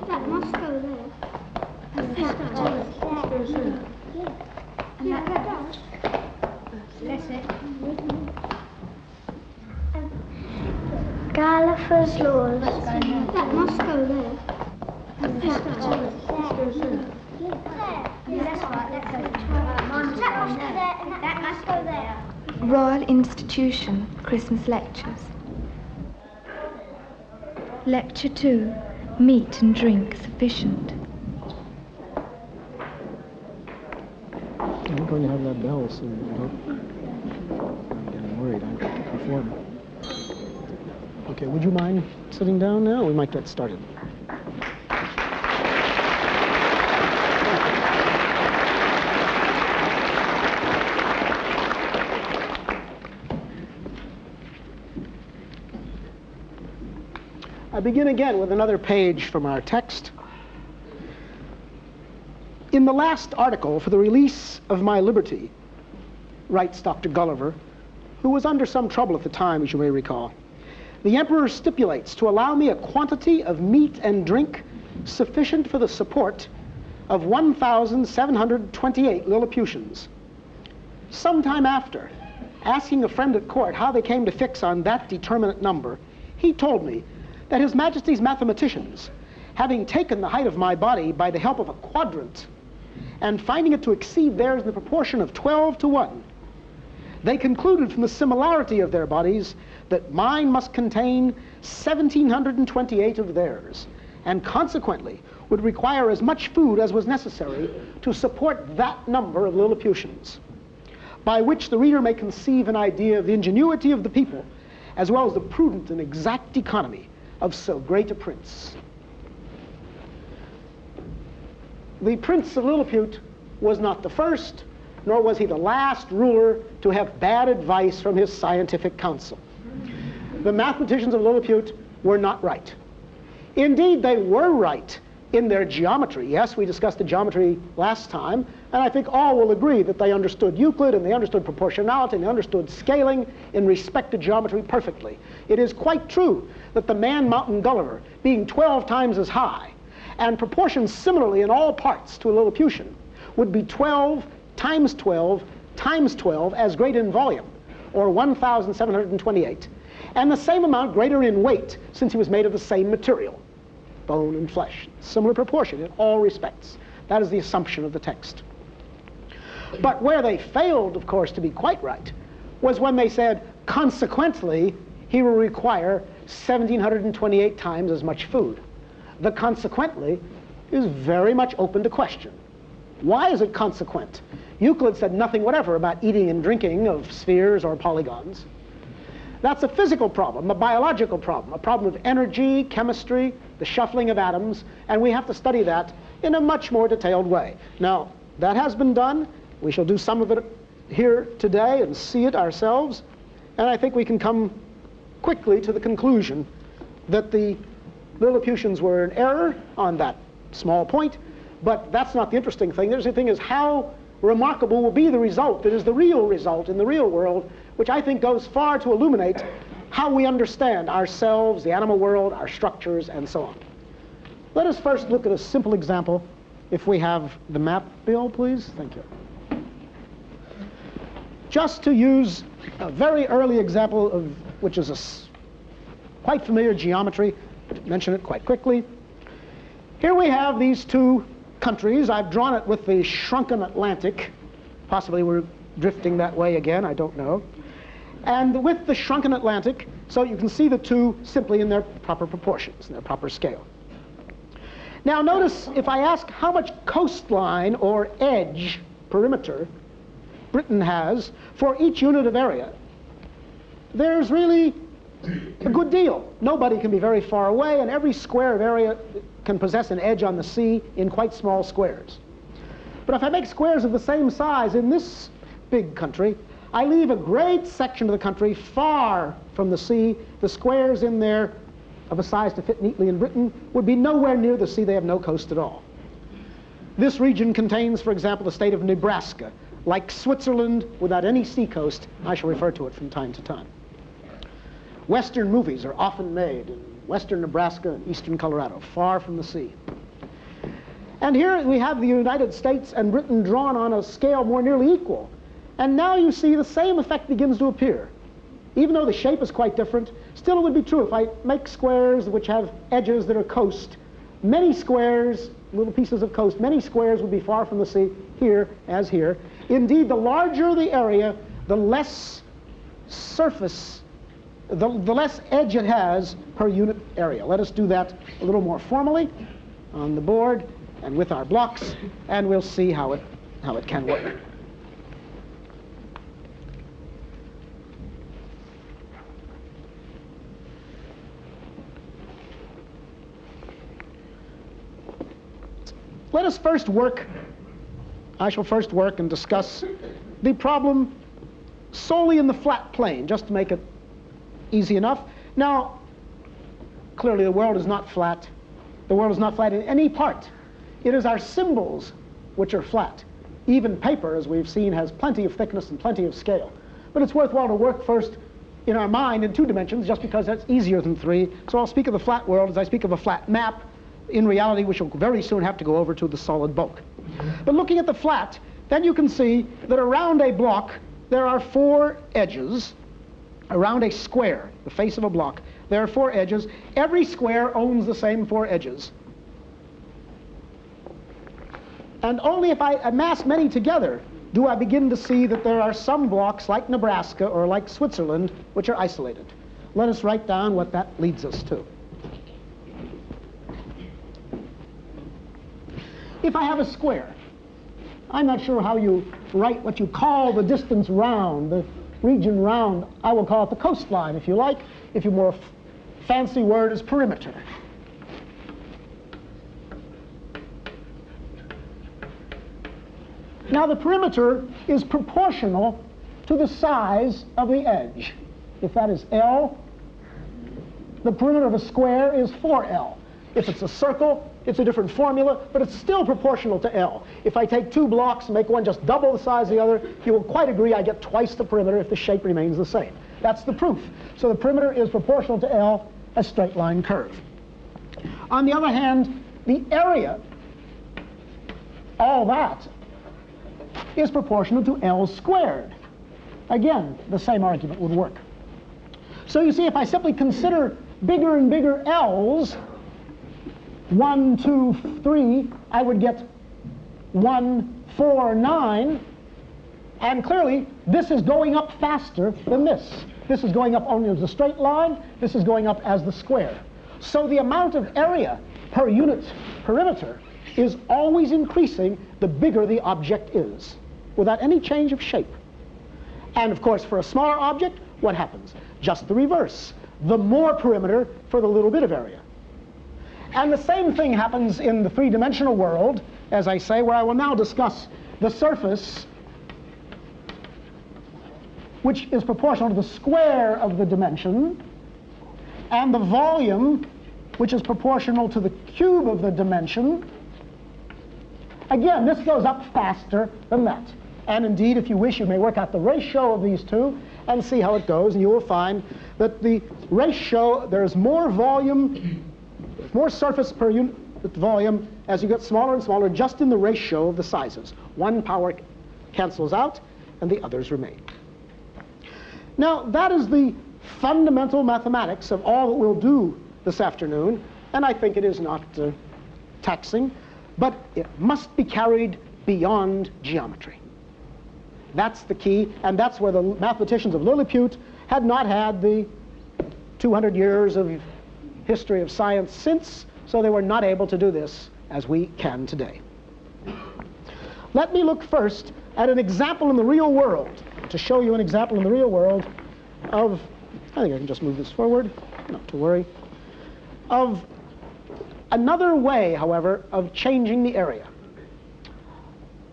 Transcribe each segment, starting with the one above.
That must go there. And that does. And that does. That's it. Gulliver's laws. That must go there. And that does. That's right, that must go there. Royal Institution Christmas Lectures. Lecture 2, Meat and Drink Sufficient. I'm going to have that bell soon. I'm getting worried. I've got to perform. Okay, would you mind sitting down now? We might get started. I begin again with another page from our text. In the last article for the release of my liberty, writes Dr. Gulliver, who was under some trouble at the time, as you may recall, the emperor stipulates to allow me a quantity of meat and drink sufficient for the support of 1,728 Lilliputians. Sometime after, asking a friend at court how they came to fix on that determinate number, he told me that His Majesty's mathematicians, having taken the height of my body by the help of a quadrant, and finding it to exceed theirs in the proportion of 12 to 1, they concluded from the similarity of their bodies that mine must contain 1,728 of theirs, and consequently would require as much food as was necessary to support that number of Lilliputians, by which the reader may conceive an idea of the ingenuity of the people, as well as the prudent and exact economy of so great a prince. The Prince of Lilliput was not the first, nor was he the last ruler to have bad advice from his scientific council. The mathematicians of Lilliput were not right. Indeed, they were right in their geometry. Yes, we discussed the geometry last time, and I think all will agree that they understood Euclid, and they understood proportionality, and they understood scaling in respect to geometry perfectly. It is quite true that the man-mountain Gulliver, being 12 times as high, and proportioned similarly in all parts to a Lilliputian, would be 12 times 12 times 12 as great in volume, or 1,728, and the same amount greater in weight, since he was made of the same material, bone and flesh, similar proportion in all respects. That is the assumption of the text. But where they failed, of course, to be quite right, was when they said, consequently, he will require 1,728 times as much food. The consequently is very much open to question. Why is it consequent? Euclid said nothing whatever about eating and drinking of spheres or polygons. That's a physical problem, a biological problem, a problem of energy, chemistry, the shuffling of atoms, and we have to study that in a much more detailed way. Now, that has been done. We shall do some of it here today and see it ourselves, and I think we can come quickly to the conclusion that the Lilliputians were in error on that small point, but that's not the interesting thing. The interesting thing is how remarkable will be the result that is the real result in the real world, which I think goes far to illuminate how we understand ourselves, the animal world, our structures, and so on. Let us first look at a simple example. If we have the map, Bill, please. Thank you. Just to use a very early example of which is a quite familiar geometry, but mention it quite quickly. Here we have these two countries. I've drawn it with the shrunken Atlantic. Possibly we're drifting that way again, I don't know. And with the shrunken Atlantic, so you can see the two simply in their proper proportions, in their proper scale. Now notice, if I ask how much coastline or edge, perimeter, Britain has for each unit of area, there's really a good deal. Nobody can be very far away, and every square of area can possess an edge on the sea in quite small squares. But if I make squares of the same size in this big country, I leave a great section of the country far from the sea. The squares in there of a size to fit neatly in Britain would be nowhere near the sea. They have no coast at all. This region contains, for example, the state of Nebraska, like Switzerland without any seacoast. I shall refer to it from time to time. Western movies are often made in western Nebraska and eastern Colorado, far from the sea. And here we have the United States and Britain drawn on a scale more nearly equal. And now you see the same effect begins to appear. Even though the shape is quite different, still it would be true if I make squares which have edges that are coast. Many squares, little pieces of coast, many squares would be far from the sea, here as here. Indeed, the larger the area, the less surface, the less edge it has per unit area. Let us do that a little more formally on the board and with our blocks, and we'll see how it can work. Let us first work, I shall first work and discuss the problem solely in the flat plane, just to make it easy enough. Now, clearly the world is not flat. The world is not flat in any part. It is our symbols which are flat. Even paper, as we've seen, has plenty of thickness and plenty of scale. But it's worthwhile to work first in our mind in 2 dimensions, just because that's easier than 3. So I'll speak of the flat world as I speak of a flat map. In reality, we shall very soon have to go over to the solid bulk. But looking at the flat, then you can see that around a block there are 4 edges. Around a square, the face of a block, there are 4 edges. Every square owns the same 4 edges. And only if I amass many together do I begin to see that there are some blocks like Nebraska or like Switzerland which are isolated. Let us write down what that leads us to. If I have a square, I'm not sure how you write what you call the distance round, the region round. I will call it the coastline, if you like. If your more fancy word is perimeter. Now the perimeter is proportional to the size of the edge. If that is L, the perimeter of a square is 4L. If it's a circle, it's a different formula, but it's still proportional to L. If I take 2 blocks and make one just double the size of the other, you will quite agree I get twice the perimeter if the shape remains the same. That's the proof. So the perimeter is proportional to L, a straight line curve. On the other hand, the area, all that, is proportional to L squared. Again, the same argument would work. So you see, if I simply consider bigger and bigger L's, 1, 2, 3, I would get 1, 4, 9, and clearly this is going up faster than this. This is going up only as a straight line, this is going up as the square. So the amount of area per unit perimeter is always increasing the bigger the object is, without any change of shape. And of course, for a smaller object, what happens? Just the reverse. The more perimeter for the little bit of area. And the same thing happens in the 3-dimensional world, as I say, where I will now discuss the surface, which is proportional to the square of the dimension, and the volume, which is proportional to the cube of the dimension. Again, this goes up faster than that. And indeed, if you wish, you may work out the ratio of these two and see how it goes, and you will find that the ratio, there's more volume, more surface per unit volume as you get smaller and smaller, just in the ratio of the sizes. One power cancels out, and the others remain. Now, that is the fundamental mathematics of all that we'll do this afternoon, and I think it is not taxing, but it must be carried beyond geometry. That's the key, and that's where the mathematicians of Lilliput had not had the 200 years of history of science since, so they were not able to do this as we can today. Let me look first at an example in the real world, to show you an example in the real world of, I think I can just move this forward, not to worry, of another way, however, of changing the area.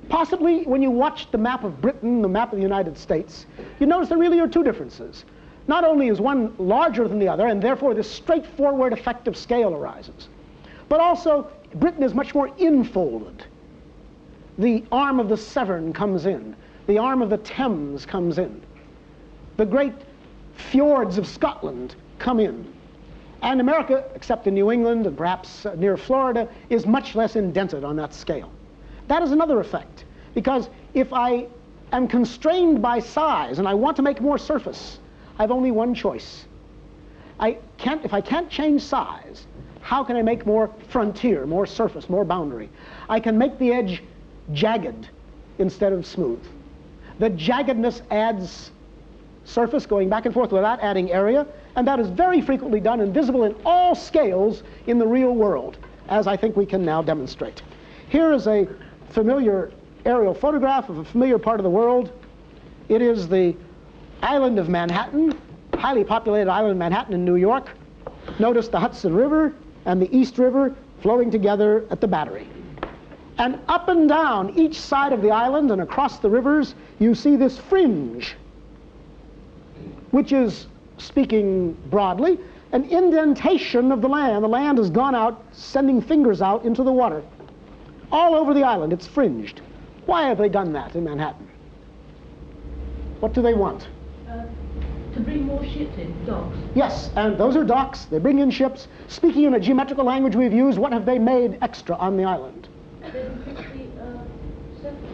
Possibly when you watch the map of Britain, the map of the United States, you notice there really are 2 differences. Not only is one larger than the other, and therefore this straightforward effect of scale arises, but also Britain is much more infolded. The arm of the Severn comes in. the arm of the Thames comes in. The great fjords of Scotland come in. And America, except in New England and perhaps near Florida, is much less indented on that scale. That is another effect, because if I am constrained by size and I want to make more surface, I have only one choice. If I can't change size, how can I make more frontier, more surface, more boundary? I can make the edge jagged instead of smooth. The jaggedness adds surface going back and forth without adding area, and that is very frequently done and visible in all scales in the real world, as I think we can now demonstrate. Here is a familiar aerial photograph of a familiar part of the world. It is the island of Manhattan, highly populated island of Manhattan in New York. Notice the Hudson River and the East River flowing together at the Battery. And up and down each side of the island and across the rivers, you see this fringe, which is, speaking broadly, an indentation of the land. The land has gone out, sending fingers out into the water. All over the island, it's fringed. Why have they done that in Manhattan? What do they want? To bring more ships in, docks. Yes, and those are docks. They bring in ships. Speaking in a geometrical language we've used, what have they made extra on the island?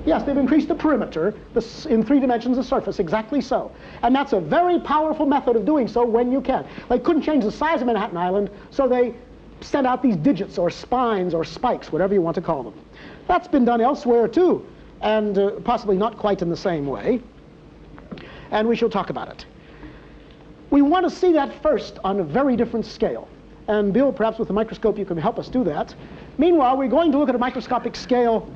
Yes, they've increased the perimeter in 3 dimensions of surface, exactly so. And that's a very powerful method of doing so when you can. They couldn't change the size of Manhattan Island, so they sent out these digits or spines or spikes, whatever you want to call them. That's been done elsewhere too, and possibly not quite in the same way. And we shall talk about it. We want to see that first on a very different scale. And Bill, perhaps with the microscope you can help us do that. Meanwhile, we're going to look at a microscopic scale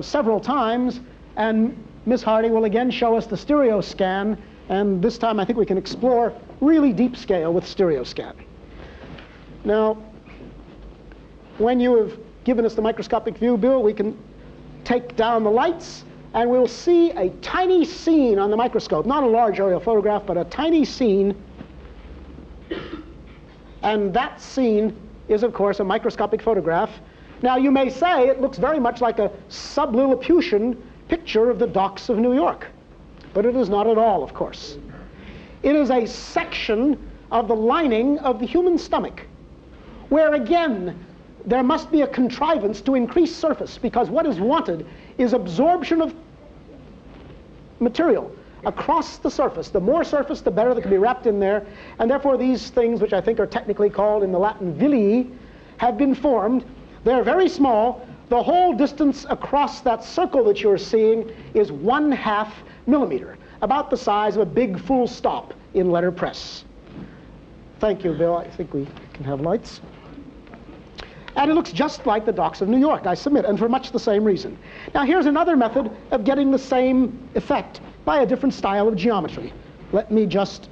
several times, and Miss Hardy will again show us the stereo scan, and this time I think we can explore really deep scale with stereo scan. Now, when you have given us the microscopic view, Bill, we can take down the lights, and we'll see a tiny scene on the microscope, not a large aerial photograph, but a tiny scene. And that scene is, of course, a microscopic photograph. Now, you may say it looks very much like a sub-Lilliputian picture of the docks of New York, but it is not at all, of course. It is a section of the lining of the human stomach, where, again, there must be a contrivance to increase surface, because what is wanted is absorption of material across the surface. The more surface, the better that can be wrapped in there, and therefore these things, which I think are technically called in the Latin villi, have been formed. They're very small. The whole distance across that circle that you're seeing is 1/2 millimeter, about the size of a big full stop in letterpress. Thank you, Bill. I think we can have lights. And it looks just like the docks of New York, I submit, and for much the same reason. Now, here's another method of getting the same effect by a different style of geometry. Let me just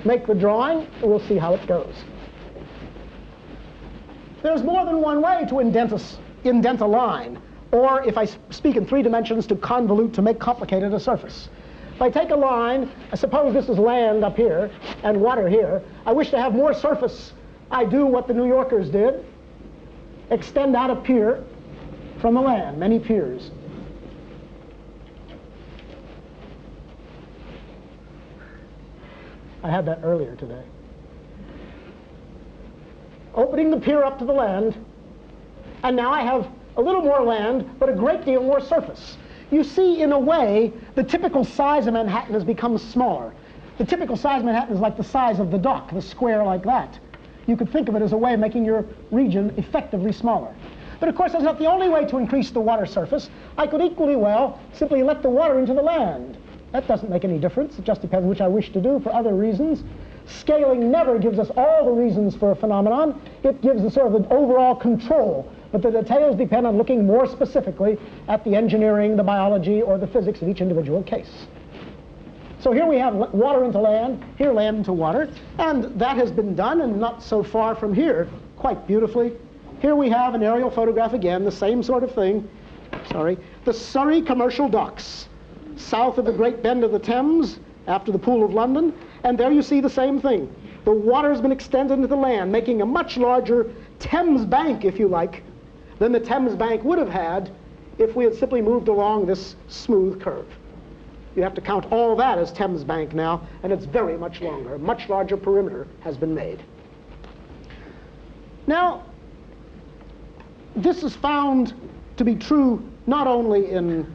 make the drawing, and we'll see how it goes. There's more than one way to indent a line, or if I speak in 3 dimensions, to convolute, to make complicated a surface. If I take a line, suppose this is land up here and water here, I wish to have more surface. I do what the New Yorkers did, extend out a pier from the land, many piers. I had that earlier today. Opening the pier up to the land, and now I have a little more land, but a great deal more surface. You see, in a way, the typical size of Manhattan has become smaller. The typical size of Manhattan is like the size of the dock, the square like that. You could think of it as a way of making your region effectively smaller. But of course, that's not the only way to increase the water surface. I could equally well simply let the water into the land. That doesn't make any difference. It just depends which I wish to do for other reasons. Scaling never gives us all the reasons for a phenomenon. It gives the sort of the overall control. But the details depend on looking more specifically at the engineering, the biology, or the physics of each individual case. So here we have water into land, here land into water, and that has been done, and not so far from here, quite beautifully. Here we have an aerial photograph again, the same sort of thing. Sorry. The Surrey commercial docks, south of the Great Bend of the Thames, after the Pool of London, and there you see the same thing. The water has been extended into the land, making a much larger Thames bank, if you like, than the Thames bank would have had if we had simply moved along this smooth curve. You have to count all that as Thames Bank now, and it's very much longer. A much larger perimeter has been made. Now, this is found to be true not only in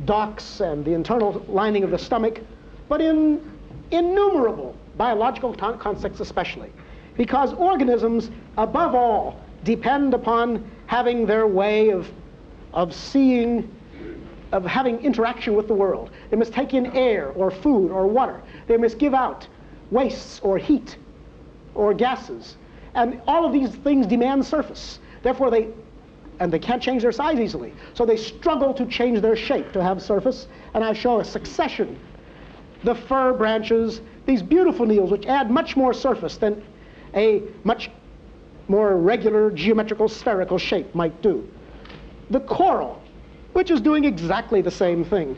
docks and the internal lining of the stomach, but in innumerable biological contexts especially, because organisms, above all, depend upon having their way of seeing, of having interaction with the world. They must take in air or food or water. They must give out wastes or heat or gases. And all of these things demand surface. Therefore, they can't change their size easily. So they struggle to change their shape to have surface. And I show a succession. The fir branches, these beautiful needles, which add much more surface than a much more regular geometrical spherical shape might do. The coral, which is doing exactly the same thing.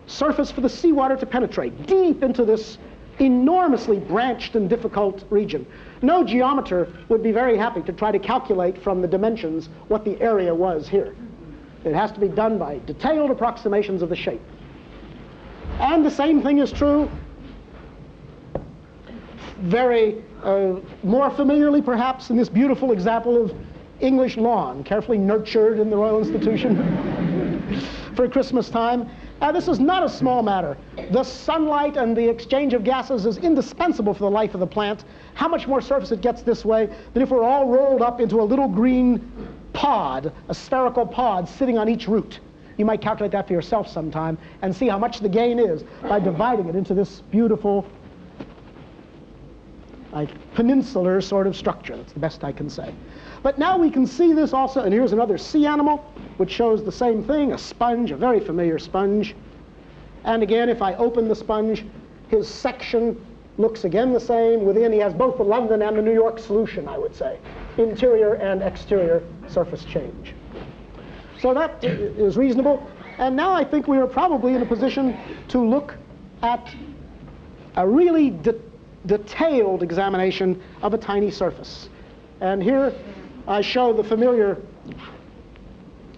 Surface for the seawater to penetrate deep into this enormously branched and difficult region. No geometer would be very happy to try to calculate from the dimensions what the area was here. It has to be done by detailed approximations of the shape. And the same thing is true, very more familiarly perhaps, in this beautiful example of English lawn, carefully nurtured in the Royal Institution for Christmas time. This is not a small matter. The sunlight and the exchange of gases is indispensable for the life of the plant. How much more surface it gets this way than if we're all rolled up into a little green pod, a spherical pod sitting on each root. You might calculate that for yourself sometime and see how much the gain is by dividing it into this beautiful peninsular sort of structure. That's the best I can say. But now we can see this also, and here's another sea animal, which shows the same thing, a sponge, a very familiar sponge. And again, if I open the sponge, his section looks again the same. Within, he has both the London and the New York solution, I would say. Interior and exterior surface change. So that is reasonable. And now I think we are probably in a position to look at a really detailed examination of a tiny surface. And here I show the familiar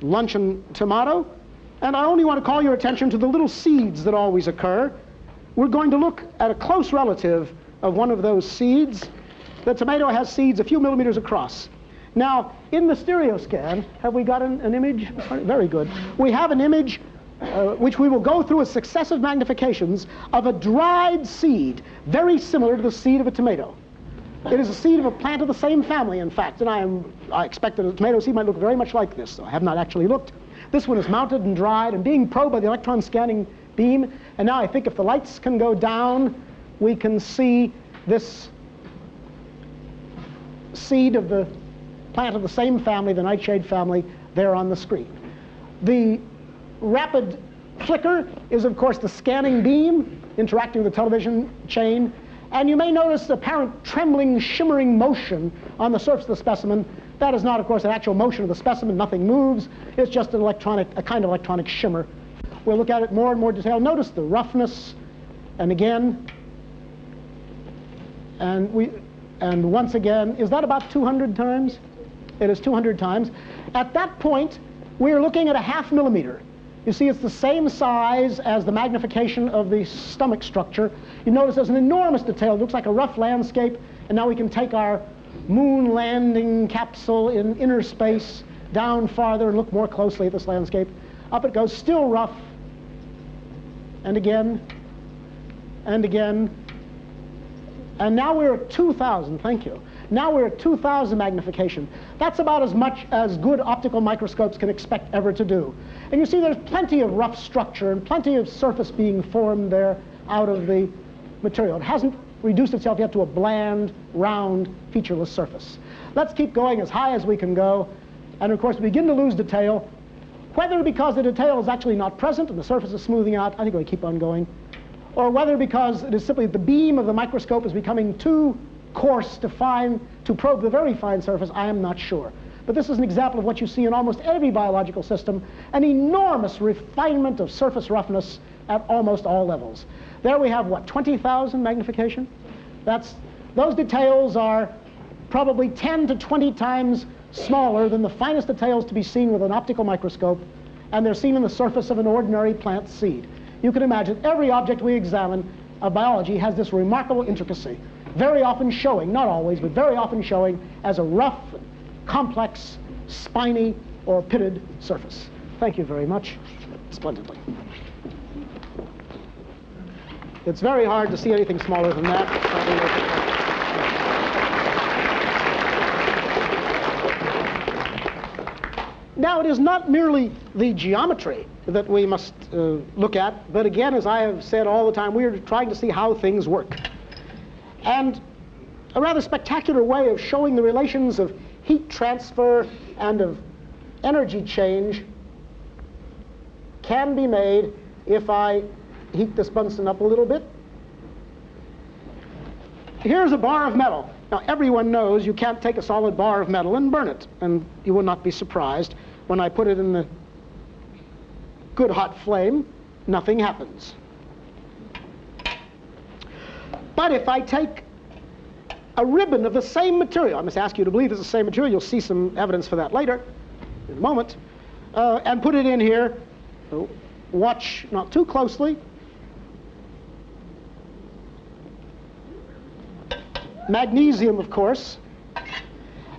luncheon tomato, and I only want to call your attention to the little seeds that always occur. We're going to look at a close relative of one of those seeds. The tomato has seeds a few millimeters across. Now, in the stereoscan, have we got an image? Very good. We have an image which we will go through as successive magnifications of a dried seed, very similar to the seed of a tomato. It is a seed of a plant of the same family, in fact, and I expect that a tomato seed might look very much like this, though I have not actually looked. This one is mounted and dried and being probed by the electron scanning beam, and now I think if the lights can go down, we can see this seed of the plant of the same family, the nightshade family, there on the screen. The rapid flicker is, of course, the scanning beam interacting with the television chain. And you may notice apparent trembling, shimmering motion on the surface of the specimen. That is not, of course, an actual motion of the specimen. Nothing moves. It's just a kind of electronic shimmer. We'll look at it more and more detail. Notice the roughness, and again, and once again. Is that about 200 times? It is 200 times. At that point, we're looking at a ½ millimeter. You see, it's the same size as the magnification of the stomach structure. You notice there's an enormous detail. It looks like a rough landscape. And now we can take our moon landing capsule in inner space down farther and look more closely at this landscape. Up it goes, still rough. And again, and again. And now we're at 2,000, thank you. Now we're at 2,000 magnification. That's about as much as good optical microscopes can expect ever to do. And you see there's plenty of rough structure and plenty of surface being formed there out of the material. It hasn't reduced itself yet to a bland, round, featureless surface. Let's keep going as high as we can go. And of course, we begin to lose detail. Whether because the detail is actually not present and the surface is smoothing out, I think we keep on going. Or whether because it is simply the beam of the microscope is becoming too coarse to probe the very fine surface, I am not sure. But this is an example of what you see in almost every biological system, an enormous refinement of surface roughness at almost all levels. There we have, what, 20,000 magnification? Those details are probably 10 to 20 times smaller than the finest details to be seen with an optical microscope, and they're seen in the surface of an ordinary plant seed. You can imagine every object we examine of biology has this remarkable intricacy, very often showing, not always, but very often showing as a rough, complex, spiny, or pitted surface. Thank you very much. Splendidly. It's very hard to see anything smaller than that. Now, it is not merely the geometry that we must look at, but again, as I have said all the time, we are trying to see how things work. And a rather spectacular way of showing the relations of heat transfer and of energy change can be made if I heat this Bunsen up a little bit. Here's a bar of metal. Now, everyone knows you can't take a solid bar of metal and burn it, and you will not be surprised when I put it in the good hot flame, nothing happens. But if I take a ribbon of the same material, I must ask you to believe it's the same material, you'll see some evidence for that later, in a moment, and put it in here, watch not too closely, magnesium, of course,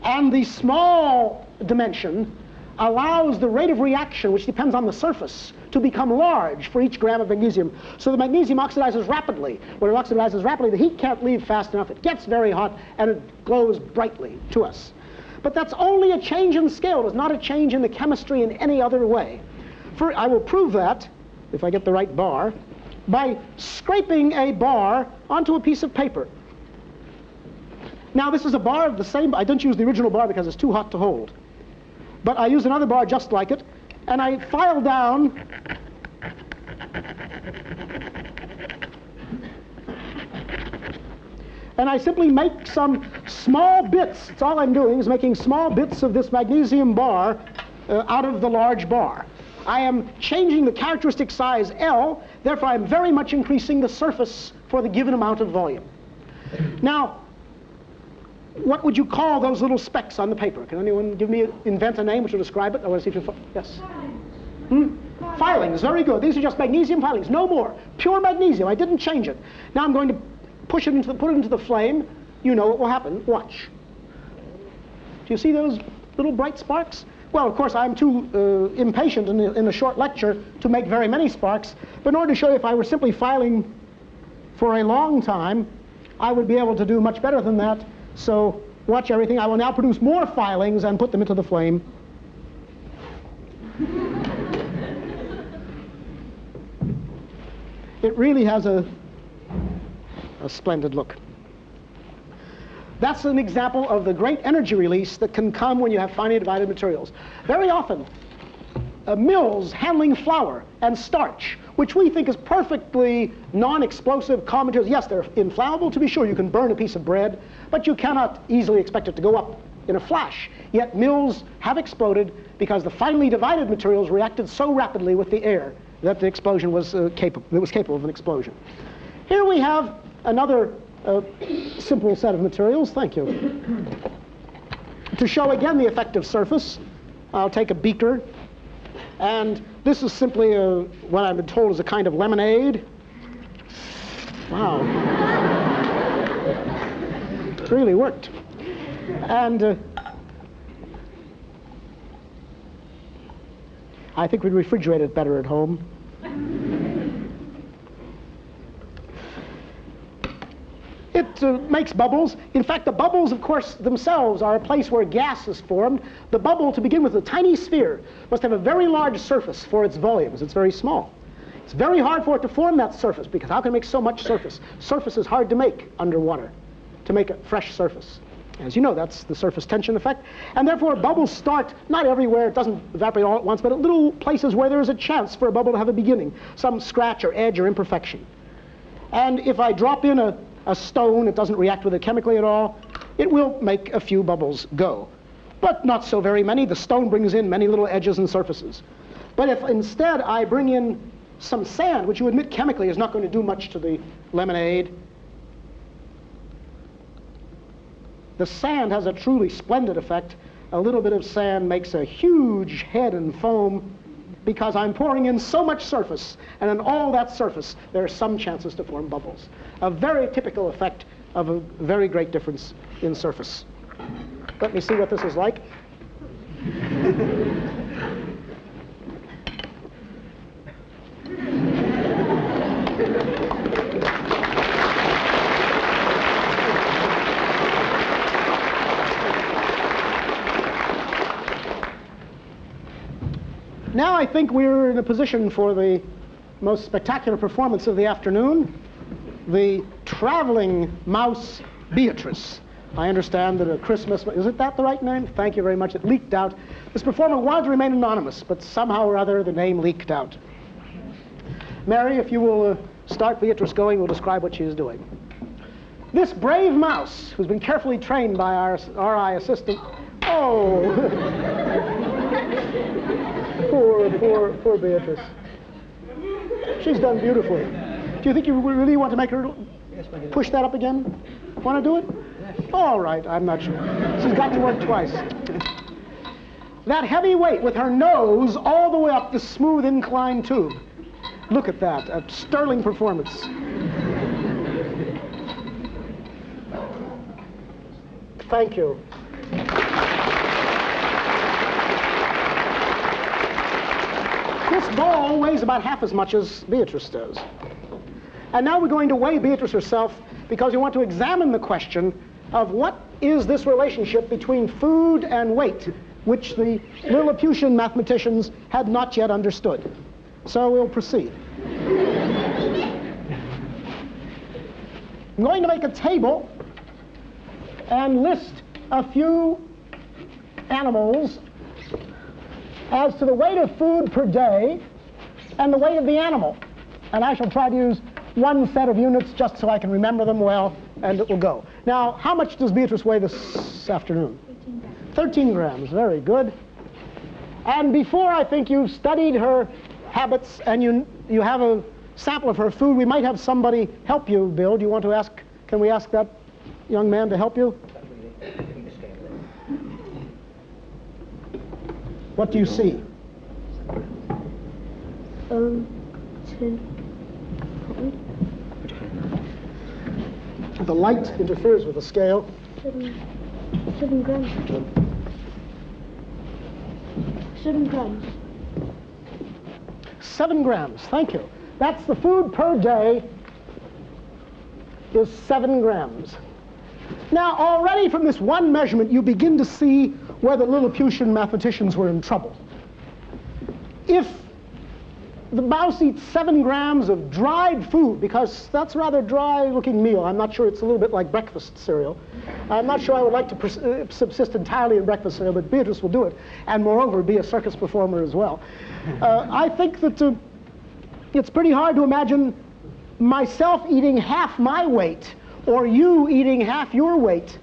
and the small dimension allows the rate of reaction, which depends on the surface, to become large for each gram of magnesium. So the magnesium oxidizes rapidly. When it oxidizes rapidly, the heat can't leave fast enough. It gets very hot, and it glows brightly to us. But that's only a change in scale. It is not a change in the chemistry in any other way. I will prove that, if I get the right bar, by scraping a bar onto a piece of paper. Now, this is a bar of the same. I don't use the original bar because it's too hot to hold. But I use another bar just like it, and I file down and I simply make some small bits. That's all I'm doing, is making small bits of this magnesium bar out of the large bar. I am changing the characteristic size L, therefore I'm very much increasing the surface for the given amount of volume. Now, what would you call those little specks on the paper? Can anyone invent a name which will describe it? I want to see if you yes. Filings, very good. These are just magnesium filings, no more. Pure magnesium, I didn't change it. Now I'm going to put it into the flame. You know what will happen. Watch. Do you see those little bright sparks? Well, of course, I'm too impatient in a short lecture to make very many sparks, but in order to show you if I were simply filing for a long time, I would be able to do much better than that. So watch everything. I will now produce more filings and put them into the flame. It really has a splendid look. That's an example of the great energy release that can come when you have finely divided materials. Very often, mills handling flour and starch, which we think is perfectly non-explosive common materials. Yes, they're inflammable, to be sure. You can burn a piece of bread, but you cannot easily expect it to go up in a flash. Yet mills have exploded because the finely divided materials reacted so rapidly with the air that the explosion was capable of an explosion. Here we have another simple set of materials. Thank you. To show again the effective surface, I'll take a beaker, and this is simply what I've been told is a kind of lemonade. Wow. It really worked. And I think we'd refrigerate it better at home. It makes bubbles. In fact, the bubbles, of course, themselves are a place where gas is formed. The bubble, to begin with, a tiny sphere, must have a very large surface for its volumes. It's very small. It's very hard for it to form that surface, because how can it make so much surface? Surface is hard to make underwater, to make a fresh surface. As you know, that's the surface tension effect. And therefore, bubbles start not everywhere. It doesn't evaporate all at once, but at little places where there is a chance for a bubble to have a beginning, some scratch or edge or imperfection. And if I drop in a stone, it doesn't react with it chemically at all, it will make a few bubbles go. But not so very many. The stone brings in many little edges and surfaces. But if instead I bring in some sand, which you admit chemically is not going to do much to the lemonade, The sand has a truly splendid effect. A little bit of sand makes a huge head and foam because I'm pouring in so much surface, and in all that surface there are some chances to form bubbles. A very typical effect of a very great difference in surface. Let me see what this is like. Now I think we're in a position for the most spectacular performance of the afternoon, the traveling mouse Beatrice. I understand that a Christmas, is it that the right name? Thank you very much. It leaked out. This performer wanted to remain anonymous, but somehow or other the name leaked out. Mary, if you will start Beatrice going, we'll describe what she is doing. This brave mouse, who's been carefully trained by our RI assistant, Poor Beatrice. She's done beautifully. Do you think you really want to make her push that up again? Want to do it? All right, I'm not sure. She's got to work twice. That heavy weight with her nose all the way up the smooth inclined tube. Look at that, a sterling performance. Thank you. This ball weighs about half as much as Beatrice does. And now we're going to weigh Beatrice herself because we want to examine the question of what is this relationship between food and weight, which the Lilliputian mathematicians had not yet understood. So we'll proceed. I'm going to make a table and list a few animals as to the weight of food per day and the weight of the animal. And I shall try to use one set of units just so I can remember them well, and it will go. Now, how much does Beatrice weigh this afternoon? 13 grams, very good. And before I think you've studied her habits and you have a sample of her food, we might have somebody help you, Bill. Do you want to ask, can we ask that young man to help you? What do you see? 10. The light interferes with the scale. 7 grams. 7 grams. 7 grams, thank you. That's the food per day is 7 grams. Now, already from this one measurement, you begin to see where the Lilliputian mathematicians were in trouble. If the mouse eats 7 grams of dried food, because that's a rather dry-looking meal. I'm not sure, it's a little bit like breakfast cereal. I'm not sure I would like to subsist entirely in breakfast cereal, but Beatrice will do it, and moreover, be a circus performer as well. I think that it's pretty hard to imagine myself eating half my weight, or you eating half your weight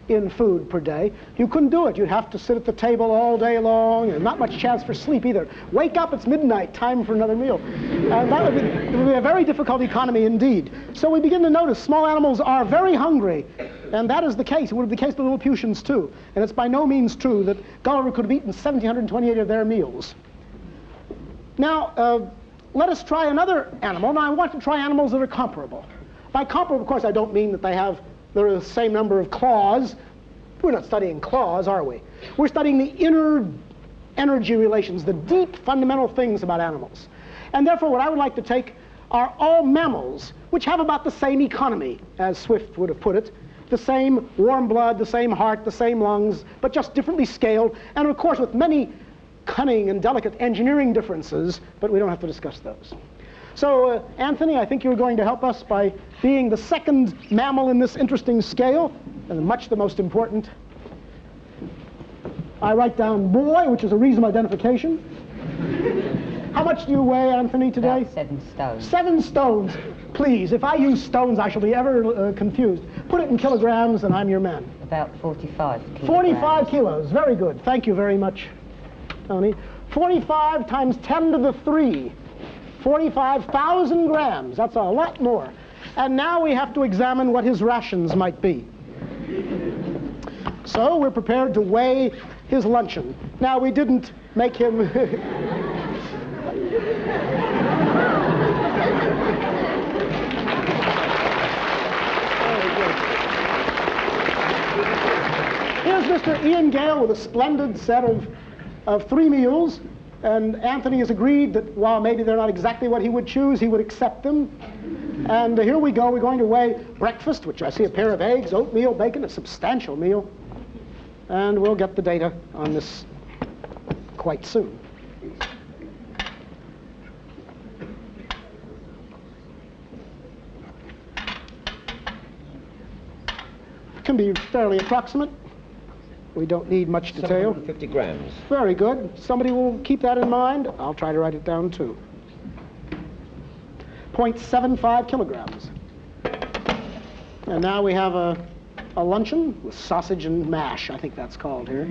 in food per day. You couldn't do it. You'd have to sit at the table all day long, and not much chance for sleep either. Wake up, it's midnight, time for another meal. That would be a very difficult economy indeed. So we begin to notice small animals are very hungry, and that is the case. It would be the case for the Lilliputians too. And it's by no means true that Gulliver could have eaten 1,728 of their meals. Now, let us try another animal. Now, I want to try animals that are comparable. By comparable, of course, I don't mean that there are the same number of claws. We're not studying claws, are we? We're studying the inner energy relations, the deep fundamental things about animals. And therefore, what I would like to take are all mammals, which have about the same economy, as Swift would have put it, the same warm blood, the same heart, the same lungs, but just differently scaled, and of course with many cunning and delicate engineering differences, but we don't have to discuss those. So, Anthony, I think you're going to help us by being the second mammal in this interesting scale, and much the most important. I write down boy, which is a reasonable identification. How much do you weigh, Anthony, today? About 7 stones. 7 stones. Please, if I use stones, I shall be ever confused. Put it in kilograms, and I'm your man. About 45 kilograms. 45 kilos. Very good. Thank you very much, Tony. 45 times 10 to the 3. 45,000 grams. That's a lot more. And now we have to examine what his rations might be. So we're prepared to weigh his luncheon. Now, we didn't make him... Here's Mr. Ian Gale with a splendid set of 3 meals, and Anthony has agreed that while maybe they're not exactly what he would choose, he would accept them. And here we go. We're going to weigh breakfast, which I see a pair of eggs, oatmeal, bacon, a substantial meal. And we'll get the data on this quite soon. Can be fairly approximate. We don't need much detail. 750 grams. Very good. Somebody will keep that in mind. I'll try to write it down too. 0.75 kilograms. And now we have a luncheon with sausage and mash, I think that's called here.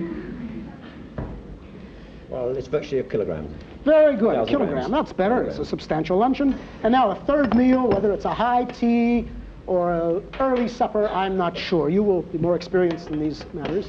Well, it's virtually a kilogram. Very good, a 1,000 kilogram. grams. That's better. It's a substantial luncheon. And now a third meal, whether it's a high tea or an early supper, I'm not sure. You will be more experienced in these matters.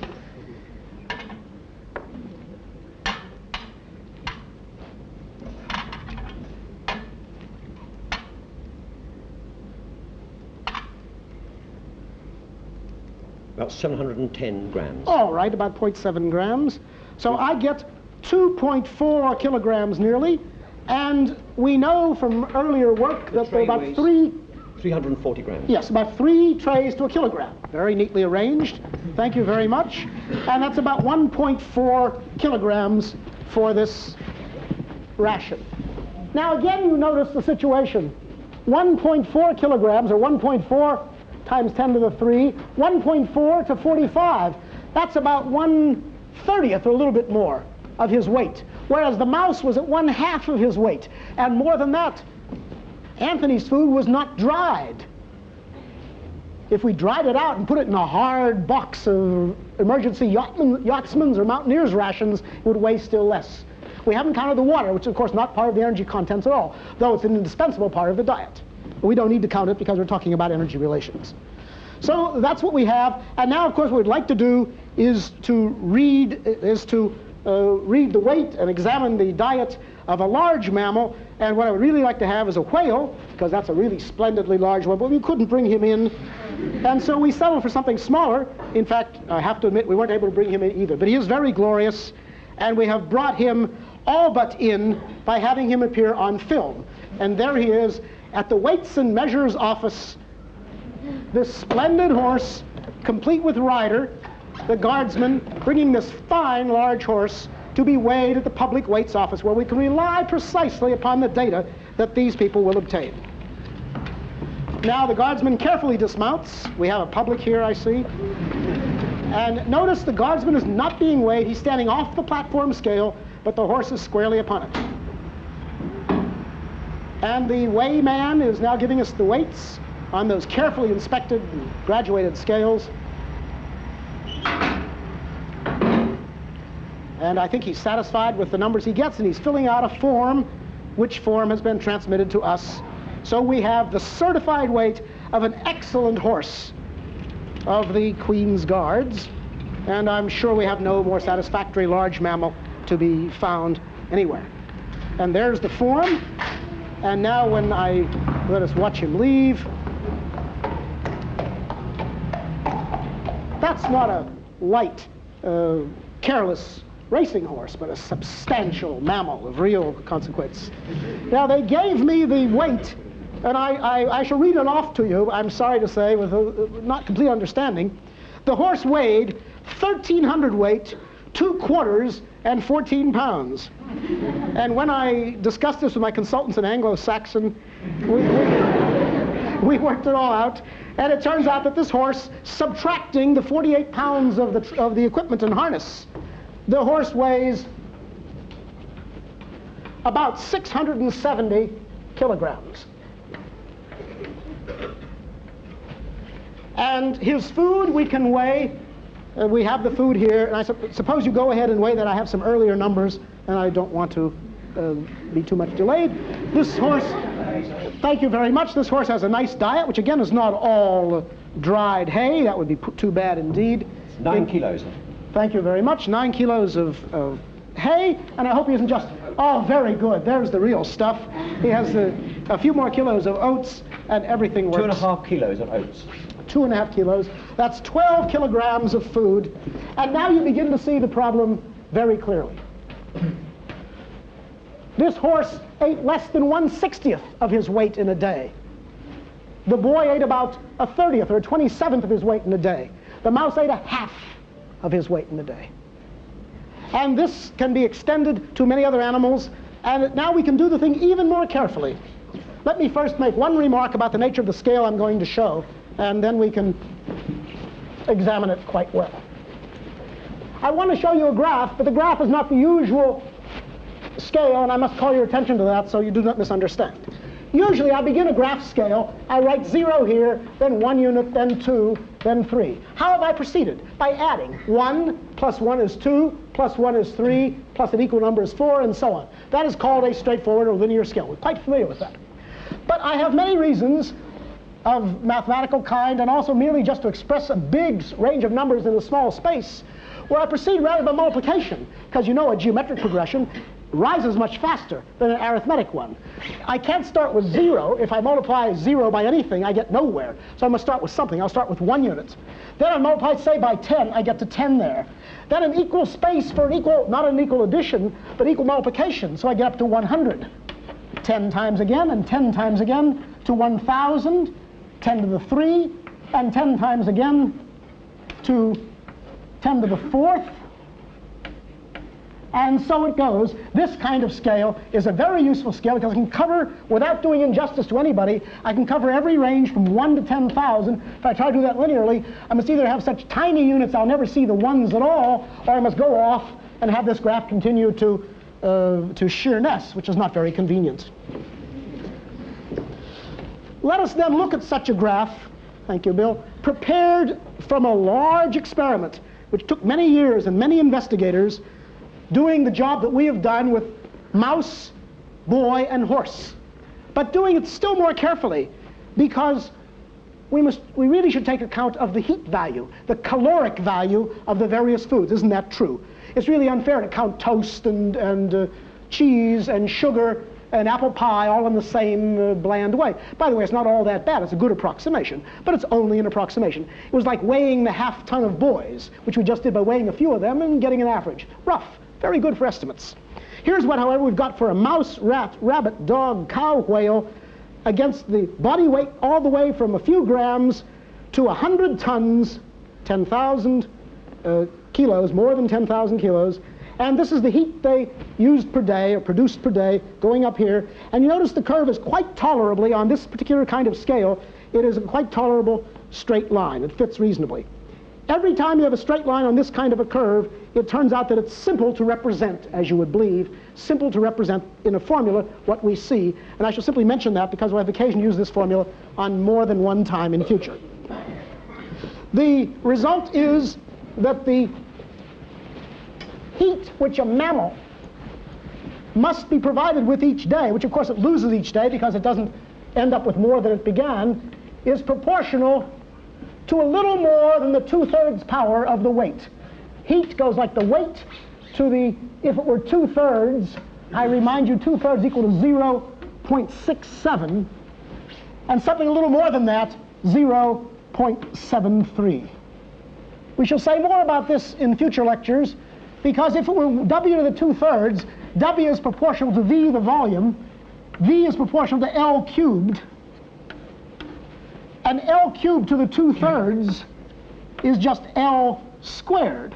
About 710 grams. All right, about 0.7 grams. So I get 2.4 kilograms nearly, and we know from earlier work that there are about weighs 340 grams. Yes, about 3 trays to a kilogram. Very neatly arranged. Thank you very much. And that's about 1.4 kilograms for this ration. Now again, you notice the situation. 1.4 kilograms, or 1.4 times 10 to the 3, 1.4 to 45. That's about 1/30th or a little bit more of his weight, whereas the mouse was at 1/2 of his weight. And more than that, Anthony's food was not dried. If we dried it out and put it in a hard box of emergency yachtsmen's or mountaineers' rations, it would weigh still less. We haven't counted the water, which is of course not part of the energy contents at all, though it's an indispensable part of the diet. We don't need to count it because we're talking about energy relations. So that's what we have. And now, of course, what we'd like to do is to read the weight and examine the diet of a large mammal. And what I would really like to have is a whale, because that's a really splendidly large one, but we couldn't bring him in. And so we settled for something smaller. In fact, I have to admit, we weren't able to bring him in either. But he is very glorious, and we have brought him all but in by having him appear on film. And there he is at the Weights and Measures office, this splendid horse, complete with rider, the guardsman bringing this fine large horse to be weighed at the public weights office, where we can rely precisely upon the data that these people will obtain. Now the guardsman carefully dismounts. We have a public here, I see. And notice the guardsman is not being weighed. He's standing off the platform scale, but the horse is squarely upon it. And the weighman is now giving us the weights on those carefully inspected and graduated scales. And I think he's satisfied with the numbers he gets, and he's filling out a form, which form has been transmitted to us. So we have the certified weight of an excellent horse of the Queen's Guards, and I'm sure we have no more satisfactory large mammal to be found anywhere. And there's the form. And now when let us watch him leave. That's not a light, careless racing horse, but a substantial mammal of real consequence. Now they gave me the weight, and I shall read it off to you, I'm sorry to say, with not complete understanding. The horse weighed 1,300 weight, 2 quarters, and 14 pounds. And when I discussed this with my consultants in Anglo-Saxon, we worked it all out, and it turns out that this horse, subtracting the 48 pounds of the equipment and harness, the horse weighs about 670 kilograms. And his food we can weigh. We have the food here, and I suppose you go ahead and weigh that. I have some earlier numbers, and I don't want to be too much delayed. This horse, thank you very much. This horse has a nice diet, which again is not all dried hay. That would be too bad indeed. 9 kilos. Thank you very much. 9 kilos of hay, and I hope he isn't just, oh, very good, there's the real stuff. He has a few more kilos of oats, and everything works. 2.5 kilos of oats. 2.5 kilos. That's 12 kilograms of food. And now you begin to see the problem very clearly. This horse ate less than 1/60th of his weight in a day. The boy ate about a 30th or a 27th of his weight in a day. The mouse ate a half of his weight in a day. And this can be extended to many other animals, and now we can do the thing even more carefully. Let me first make one remark about the nature of the scale I'm going to show, and then we can examine it quite well. I want to show you a graph, but the graph is not the usual scale, and I must call your attention to that so you do not misunderstand. Usually I begin a graph scale, I write 0 here, then 1 unit, then 2, then 3. How have I proceeded? By adding. 1 plus 1 is 2, plus 1 is 3, plus an equal number is 4, and so on. That is called a straightforward or linear scale. We're quite familiar with that. But I have many reasons of mathematical kind, and also merely just to express a big range of numbers in a small space, where I proceed rather by multiplication, because you know a geometric progression rises much faster than an arithmetic one. I can't start with 0. If I multiply 0 by anything, I get nowhere. So I must start with something. I'll start with 1 unit. Then I multiply, say, by 10. I get to 10 there. Then an equal space for an equal, not an equal addition, but equal multiplication. So I get up to 100. 10 times again, and 10 times again, to 1,000, 10 to the 3, and 10 times again to 10 to the 4th. And so it goes. This kind of scale is a very useful scale because I can cover, without doing injustice to anybody, I can cover every range from 1 to 10,000. If I try to do that linearly, I must either have such tiny units I'll never see the ones at all, or I must go off and have this graph continue to sheerness, which is not very convenient. Let us then look at such a graph, thank you, Bill, prepared from a large experiment, which took many years and many investigators, doing the job that we have done with mouse, boy, and horse, but doing it still more carefully, because we really should take account of the heat value, the caloric value of the various foods. Isn't that true? It's really unfair to count toast and cheese and sugar and apple pie all in the same bland way. By the way, it's not all that bad. It's a good approximation, but it's only an approximation. It was like weighing the half ton of boys, which we just did by weighing a few of them and getting an average. Rough. Very good for estimates. Here's what, however, we've got for a mouse, rat, rabbit, dog, cow, whale, against the body weight all the way from a few grams to 100 tons, 10,000 kilos, more than 10,000 kilos. And this is the heat they used per day, or produced per day, going up here. And you notice the curve is quite tolerably, on this particular kind of scale, it is a quite tolerable straight line. It fits reasonably. Every time you have a straight line on this kind of a curve, it turns out that it's simple to represent, as you would believe, simple to represent in a formula what we see. And I shall simply mention that because we'll have occasion to use this formula on more than one time in future. The result is that the heat which a mammal must be provided with each day, which of course it loses each day because it doesn't end up with more than it began, is proportional to a little more than the 2/3 power of the weight. Heat goes like the weight to the, if it were 2/3, I remind you 2/3 equal to 0.67, and something a little more than that, 0.73. We shall say more about this in future lectures, because if it were W to the 2/3, W is proportional to V, the volume, V is proportional to L cubed, and L cubed to the 2/3 is just L squared.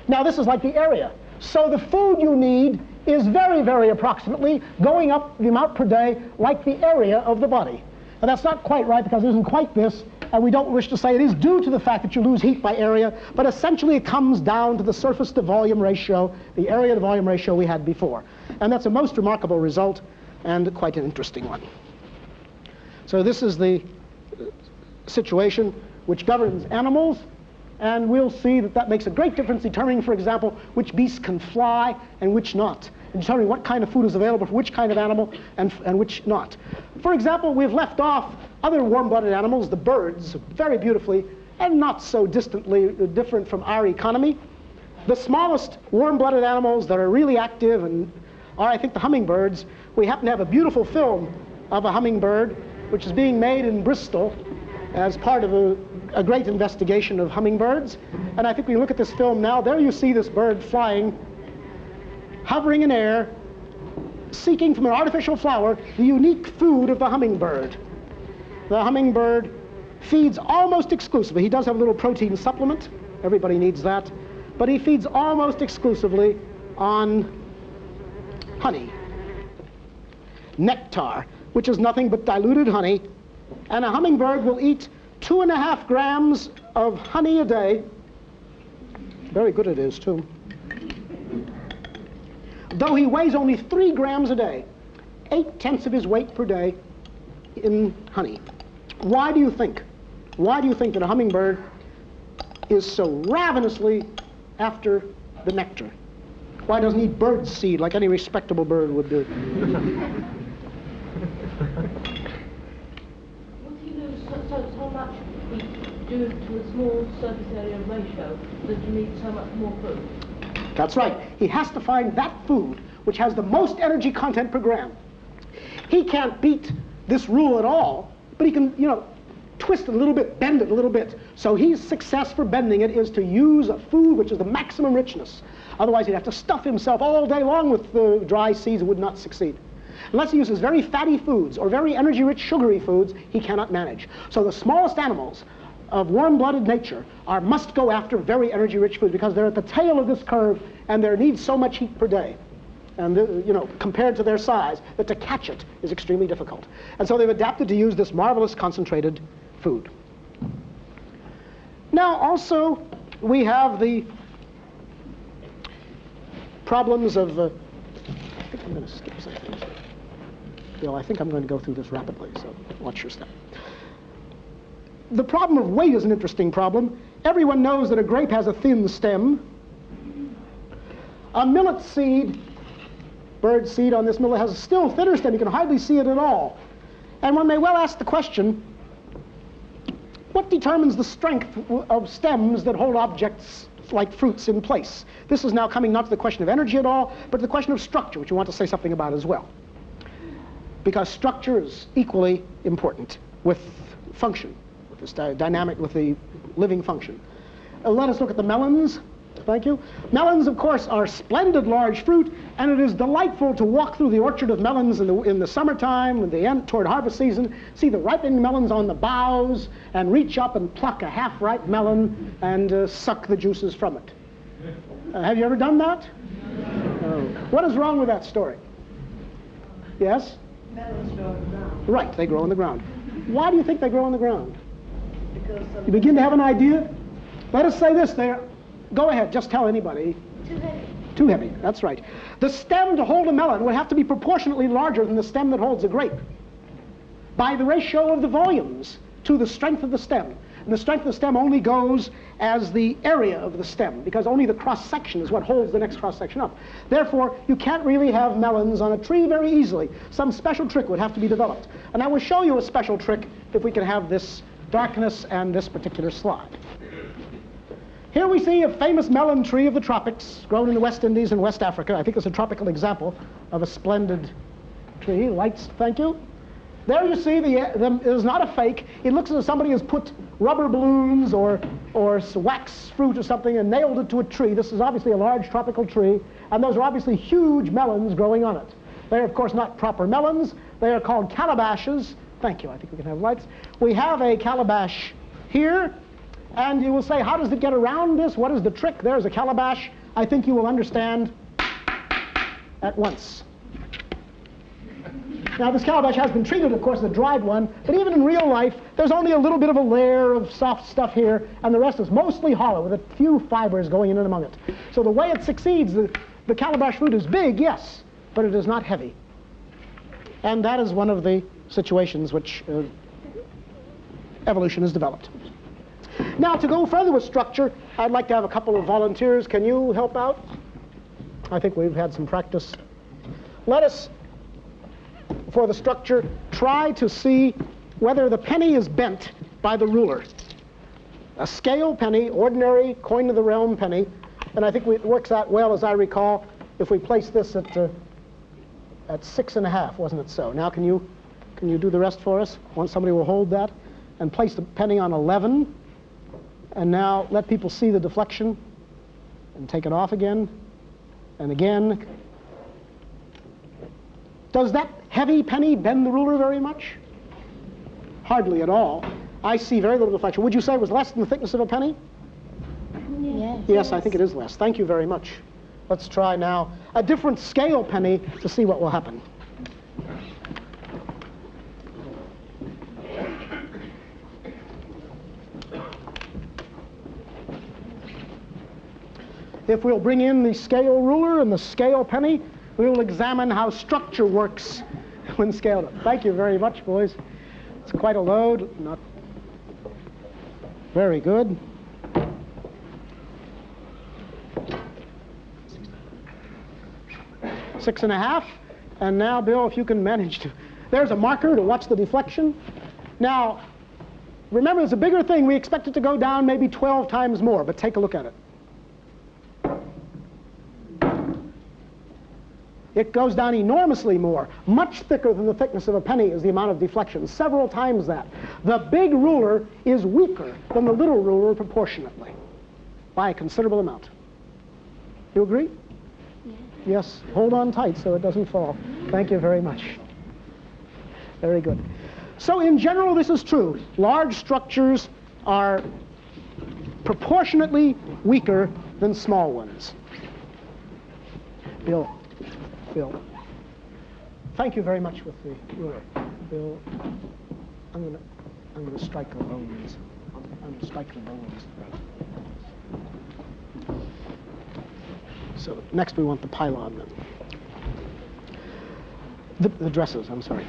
Now this is like the area. So the food you need is very, very approximately going up the amount per day like the area of the body. And that's not quite right because it isn't quite this, and we don't wish to say it is due to the fact that you lose heat by area, but essentially it comes down to the surface to volume ratio, the area to volume ratio we had before. And that's a most remarkable result and quite an interesting one. So this is the situation which governs animals, and we'll see that that makes a great difference determining, for example, which beasts can fly and which not, and determining what kind of food is available for which kind of animal and which not. For example, we've left off other warm-blooded animals, the birds, very beautifully and not so distantly different from our economy. The smallest warm-blooded animals that are really active are, I think, the hummingbirds. We happen to have a beautiful film of a hummingbird, which is being made in Bristol as part of a great investigation of hummingbirds. And I think when you look at this film now, there you see this bird flying, hovering in air, seeking from an artificial flower the unique food of the hummingbird. The hummingbird feeds almost exclusively. He does have a little protein supplement. Everybody needs that. But he feeds almost exclusively on honey, nectar, which is nothing but diluted honey. And a hummingbird will eat 2.5 grams of honey a day. Very good it is, too. Though he weighs only 3 grams a day, 8/10 of his weight per day in honey. Why do you think? Why do you think that a hummingbird is so ravenously after the nectar? Why doesn't he eat bird seed like any respectable bird would do? Would he lose so much heat due to a small surface area ratio that you need so much more food? That's right. He has to find that food which has the most energy content per gram. He can't beat this rule at all, but he can, twist it a little bit, bend it a little bit. So his success for bending it is to use a food which is the maximum richness. Otherwise, he'd have to stuff himself all day long with the dry seeds and would not succeed. Unless he uses very fatty foods or very energy-rich sugary foods, he cannot manage. So the smallest animals of warm-blooded nature must go after very energy-rich food because they're at the tail of this curve and there needs so much heat per day. And compared to their size, that to catch it is extremely difficult. And so they've adapted to use this marvelous concentrated food. Now also, we have the problems of, I think I'm going to skip some things. I think I'm going to go through this rapidly, so watch your step. The problem of weight is an interesting problem. Everyone knows that a grape has a thin stem. A millet seed, bird seed on this millet, has a still thinner stem. You can hardly see it at all. And one may well ask the question, what determines the strength of stems that hold objects like fruits in place? This is now coming not to the question of energy at all, but to the question of structure, which we want to say something about as well. Because structure is equally important with function, with this dynamic, with the living function. Let us look at the melons. Thank you. Melons, of course, are splendid large fruit, and it is delightful to walk through the orchard of melons in the summertime, when the end toward harvest season, see the ripening melons on the boughs, and reach up and pluck a half-ripe melon and suck the juices from it. Have you ever done that? No. What is wrong with that story? Yes? Melons grow on the ground. Right, they grow on the ground. Why do you think they grow on the ground? Because You begin to have an idea? Let us say this there. Go ahead, just tell anybody. Too heavy. Too heavy, that's right. The stem to hold a melon would have to be proportionately larger than the stem that holds a grape by the ratio of the volumes to the strength of the stem. And the strength of the stem only goes as the area of the stem, because only the cross-section is what holds the next cross-section up. Therefore, you can't really have melons on a tree very easily. Some special trick would have to be developed. And I will show you a special trick if we can have this darkness and this particular slide. Here we see a famous melon tree of the tropics, grown in the West Indies and West Africa. I think it's a tropical example of a splendid tree. Lights, thank you. There you see, it is not a fake. It looks as if somebody has put rubber balloons or wax fruit or something and nailed it to a tree. This is obviously a large tropical tree, and those are obviously huge melons growing on it. They are, of course, not proper melons. They are called calabashes. Thank you, I think we can have lights. We have a calabash here, and you will say, how does it get around this? What is the trick? There's a calabash. I think you will understand at once. Now, this calabash has been treated, of course, as a dried one, but even in real life, there's only a little bit of a layer of soft stuff here, and the rest is mostly hollow, with a few fibers going in and among it. So the way it succeeds, the calabash fruit is big, yes, but it is not heavy. And that is one of the situations which evolution has developed. Now, to go further with structure, I'd like to have a couple of volunteers. Can you help out? I think we've had some practice. Let us, for the structure, try to see whether the penny is bent by the ruler. a scale penny, ordinary coin of the realm penny, and I think it works out well, as I recall, if we place this at 6.5, wasn't it so? Now can you do the rest for us? Somebody will hold that and place the penny on 11, and now let people see the deflection and take it off again and again. Does that heavy penny bend the ruler very much? Hardly at all. I see very little deflection. Would you say it was less than the thickness of a penny? Yes. Yes, I think it is less. Thank you very much. Let's try now a different scale penny to see what will happen. If we'll bring in the scale ruler and the scale penny, we will examine how structure works when scaled up. Thank you very much, boys. It's quite a load. Not very good. Six and a half. And now, Bill, if you can manage to... There's a marker to watch the deflection. Now, remember, it's a bigger thing. We expect it to go down maybe 12 times more, but take a look at it. It goes down enormously more. Much thicker than the thickness of a penny is the amount of deflection, several times that. The big ruler is weaker than the little ruler proportionately, by a considerable amount. You agree? Yes. Hold on tight so it doesn't fall. Thank you very much. Very good. So in general, this is true. Large structures are proportionately weaker than small ones. Bill. Thank you very much with the ruler. Bill, I'm going to strike the bones. I'm going to strike the bones. So next we want the pylon then. The dresses, I'm sorry.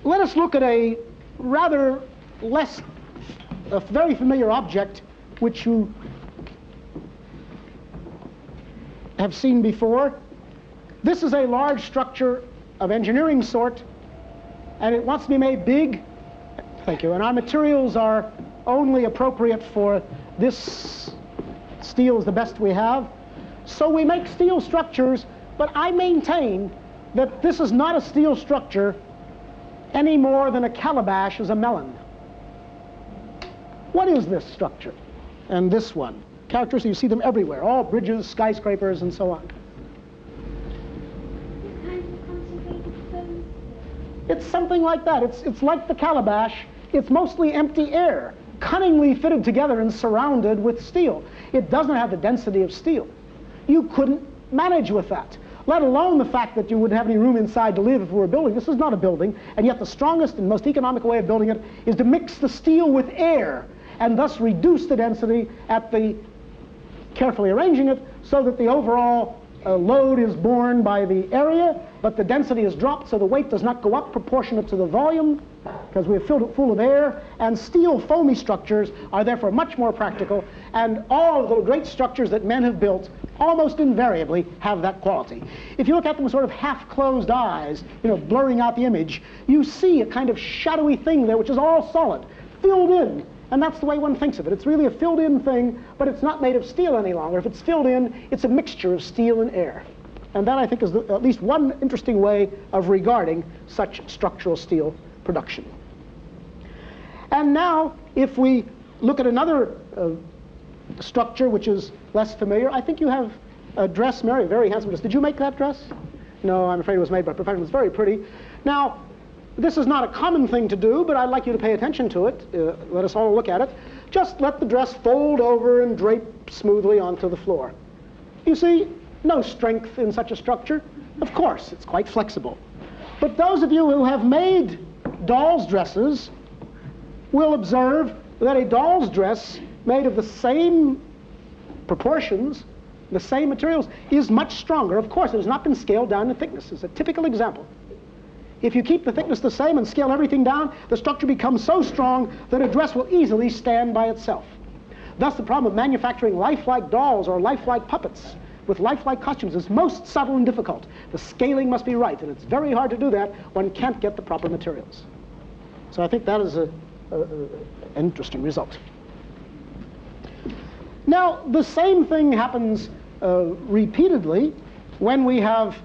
Let us look at a rather a very familiar object which you have seen before. This is a large structure of engineering sort, and it wants to be made big. Thank you. And our materials are only appropriate for this. Steel is the best we have. So we make steel structures, but I maintain that this is not a steel structure any more than a calabash is a melon. What is this structure? And this one. Characteristics, you see them everywhere. All bridges, skyscrapers, and so on. It's something like that. It's like the calabash. It's mostly empty air, cunningly fitted together and surrounded with steel. It doesn't have the density of steel. You couldn't manage with that, let alone the fact that you wouldn't have any room inside to live if we were a building. This is not a building, and yet the strongest and most economical way of building it is to mix the steel with air and thus reduce the density at the carefully arranging it so that the overall load is borne by the area, but the density is dropped so the weight does not go up proportionate to the volume because we have filled it full of air, and steel foamy structures are therefore much more practical, and all of the great structures that men have built almost invariably have that quality. If you look at them with sort of half-closed eyes, blurring out the image, you see a kind of shadowy thing there which is all solid, filled in. And that's the way one thinks of it. It's really a filled-in thing, but it's not made of steel any longer. If it's filled in, it's a mixture of steel and air. And that, I think, is at least one interesting way of regarding such structural steel production. And now, if we look at another structure which is less familiar, I think you have a dress, Mary, a very handsome dress. Did you make that dress? No, I'm afraid it was made by a professional. It's very pretty. Now, this is not a common thing to do, but I'd like you to pay attention to it. Let us all look at it. Just let the dress fold over and drape smoothly onto the floor. You see, no strength in such a structure. Of course, it's quite flexible. But those of you who have made doll's dresses will observe that a doll's dress made of the same proportions, the same materials, is much stronger. Of course, it has not been scaled down in thickness. It's a typical example. If you keep the thickness the same and scale everything down, the structure becomes so strong that a dress will easily stand by itself. Thus, the problem of manufacturing lifelike dolls or lifelike puppets with lifelike costumes is most subtle and difficult. The scaling must be right, and it's very hard to do that. One can't get the proper materials. So I think that is interesting result. Now, the same thing happens repeatedly when we have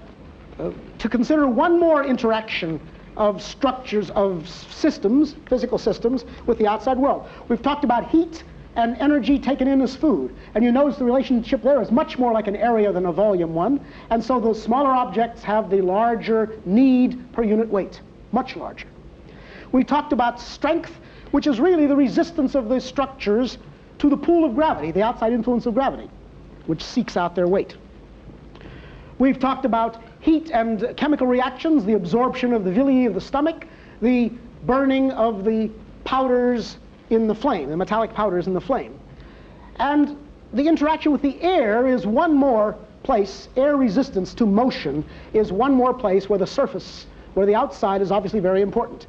to consider one more interaction of structures of systems, physical systems, with the outside world. We've talked about heat and energy taken in as food, and you notice the relationship there is much more like an area than a volume one, and so the smaller objects have the larger need per unit weight, much larger. We talked about strength, which is really the resistance of the structures to the pull of gravity, the outside influence of gravity, which seeks out their weight. We've talked about heat and chemical reactions, the absorption of the villi of the stomach, the burning of the powders in the flame, the metallic powders in the flame. And the interaction with the air is one more place, air resistance to motion is one more place where the surface, where the outside is obviously very important.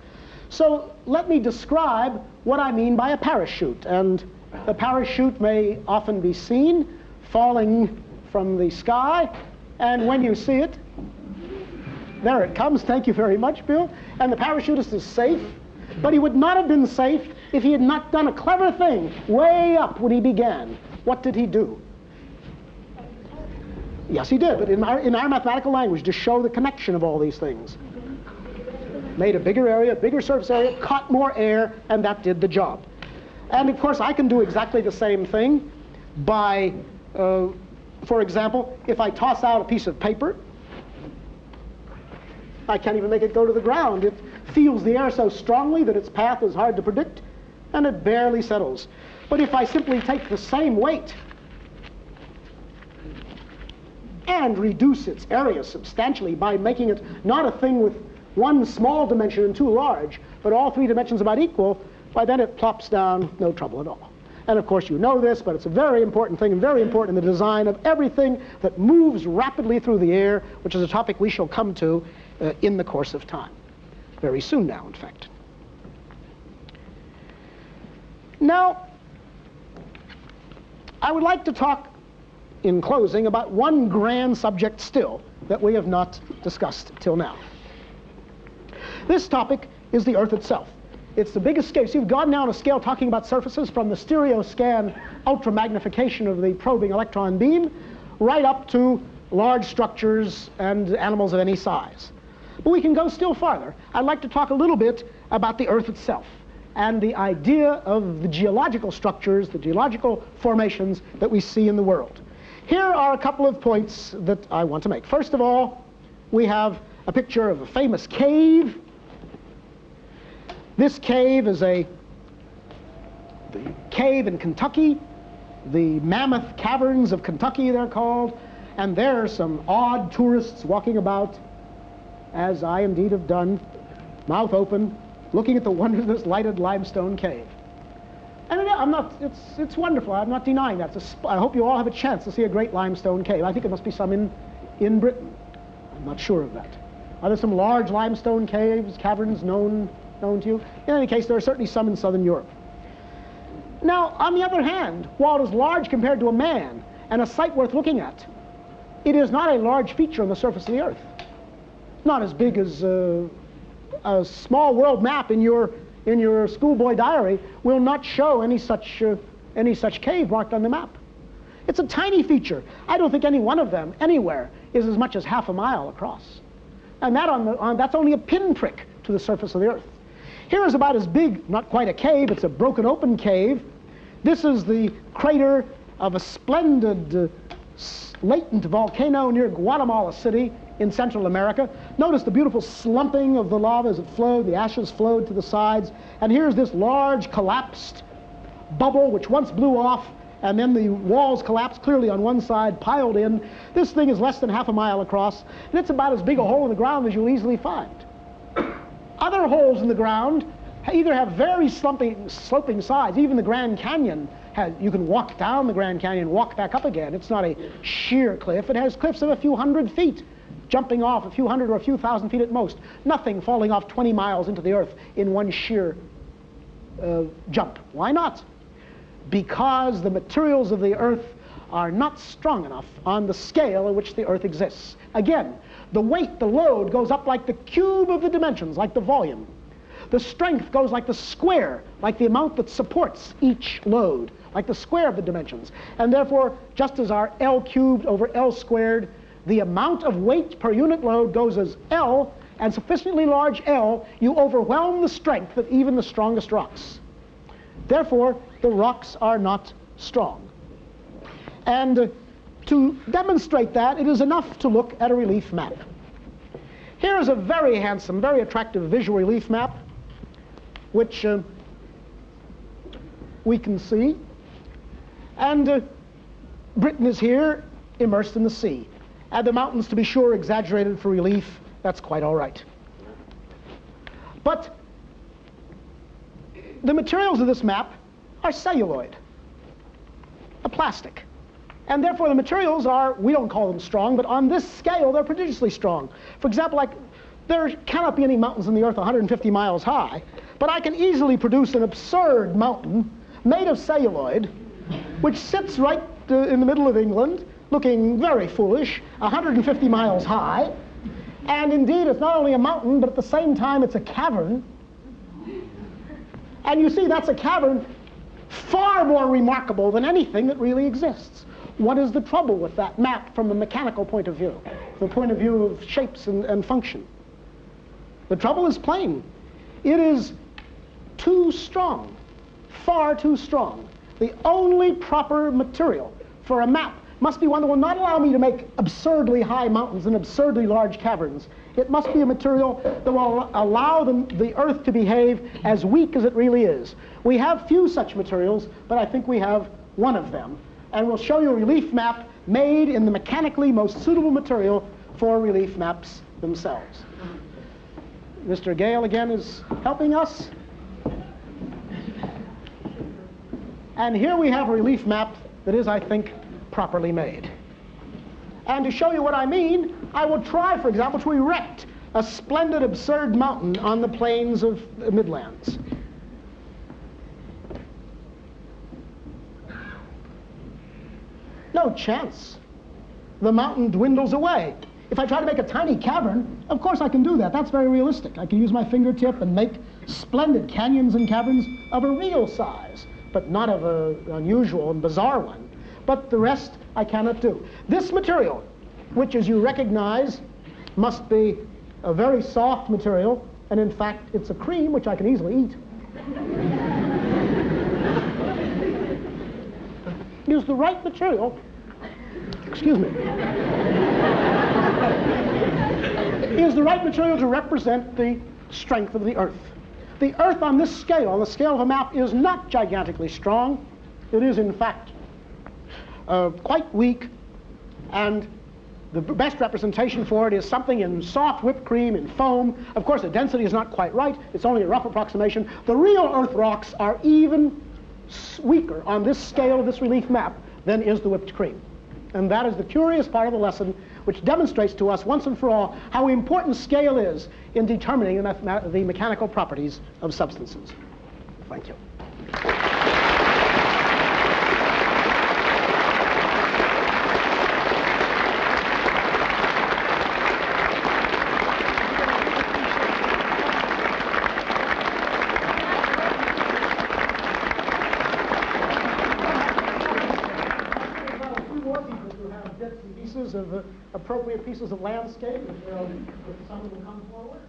So let me describe what I mean by a parachute. And the parachute may often be seen falling from the sky, and when you see it, there it comes, thank you very much, Bill. And the parachutist is safe, but he would not have been safe if he had not done a clever thing way up when he began. What did he do? Yes, he did, but in our mathematical language, to show the connection of all these things. Made a bigger area, bigger surface area, caught more air, and that did the job. And of course, I can do exactly the same thing by, for example, if I toss out a piece of paper, I can't even make it go to the ground. It feels the air so strongly that its path is hard to predict, and it barely settles. But if I simply take the same weight and reduce its area substantially by making it not a thing with one small dimension and two large, but all three dimensions about equal, why then it plops down, no trouble at all. And of course you know this, but it's a very important thing and very important in the design of everything that moves rapidly through the air, which is a topic we shall come to in the course of time. Very soon now, in fact. Now, I would like to talk in closing about one grand subject still that we have not discussed till now. This topic is the Earth itself. It's the biggest scale. So you've gone now on a scale talking about surfaces from the stereo scan ultramagnification of the probing electron beam right up to large structures and animals of any size. But we can go still farther. I'd like to talk a little bit about the Earth itself and the idea of the geological structures, the geological formations that we see in the world. Here are a couple of points that I want to make. First of all, we have a picture of a famous cave. This cave is the cave in Kentucky, the Mammoth Caverns of Kentucky they're called, and there are some odd tourists walking about, as I indeed have done, mouth open, looking at the wonder of this lighted limestone cave. And it's wonderful, I'm not denying that. I hope you all have a chance to see a great limestone cave. I think there must be some in Britain. I'm not sure of that. Are there some large limestone caves, caverns known to you? In any case, there are certainly some in southern Europe. Now, on the other hand, while it is large compared to a man and a site worth looking at, it is not a large feature on the surface of the Earth. Not as big as a small world map in your schoolboy diary will not show any such cave marked on the map. It's a tiny feature. I don't think any one of them anywhere is as much as half a mile across. And that's only a pinprick to the surface of the Earth. Here is about as big, not quite a cave, it's a broken open cave. This is the crater of a splendid latent volcano near Guatemala City in Central America. Notice the beautiful slumping of the lava as it flowed, the ashes flowed to the sides, and here's this large collapsed bubble which once blew off, and then the walls collapsed clearly on one side, piled in. This thing is less than half a mile across, and it's about as big a hole in the ground as you'll easily find. Other holes in the ground either have very sloping sides. Even the Grand Canyon you can walk down the Grand Canyon, walk back up again. It's not a sheer cliff. It has cliffs of a few hundred feet, jumping off a few hundred or a few thousand feet at most. Nothing falling off 20 miles into the Earth in one sheer jump. Why not? Because the materials of the Earth are not strong enough on the scale at which the Earth exists. Again, the weight, the load, goes up like the cube of the dimensions, like the volume. the strength goes like the square, like the amount that supports each load, like the square of the dimensions. And therefore, just as our L cubed over L squared, the amount of weight per unit load goes as L, and sufficiently large L, you overwhelm the strength of even the strongest rocks. Therefore, the rocks are not strong. And to demonstrate that, it is enough to look at a relief map. Here is a very handsome, very attractive visual relief map, which we can see. And Britain is here, immersed in the sea. And the mountains, to be sure, exaggerated for relief. That's quite all right. But the materials of this map are celluloid, a plastic. And therefore the materials are, we don't call them strong, but on this scale they're prodigiously strong. For example, like, there cannot be any mountains in the earth 150 miles high, but I can easily produce an absurd mountain made of celluloid, which sits right in the middle of England, looking very foolish, 150 miles high. And indeed, it's not only a mountain, but at the same time it's a cavern. And you see, that's a cavern far more remarkable than anything that really exists. What is the trouble with that map from a mechanical point of view, the point of view of shapes and function? The trouble is plain. It is too strong, far too strong. The only proper material for a map must be one that will not allow me to make absurdly high mountains and absurdly large caverns. It must be a material that will allow the Earth to behave as weak as it really is. We have few such materials, but I think we have one of them. And we'll show you a relief map made in the mechanically most suitable material for relief maps themselves. Mr. Gale again is helping us. And here we have a relief map that is, I think, properly made. And to show you what I mean, I will try, for example, to erect a splendid, absurd mountain on the plains of the Midlands. No chance. The mountain dwindles away. If I try to make a tiny cavern, of course I can do that. That's very realistic. I can use my fingertip and make splendid canyons and caverns of a real size, but not of an unusual and bizarre one. But the rest I cannot do. This material, which as you recognize must be a very soft material, and in fact it's a cream which I can easily eat, is the right material, excuse me, is the right material to represent the strength of the Earth. The Earth on this scale, on the scale of a map, is not gigantically strong. It is in fact quite weak, and the best representation for it is something in soft whipped cream, in foam. Of course, the density is not quite right. It's only a rough approximation. The real Earth rocks are even weaker on this scale of this relief map than is the whipped cream. And that is the curious part of the lesson, which demonstrates to us once and for all how important scale is in determining the mechanical properties of substances. Thank you. Of appropriate pieces of landscape, if some of them come forward.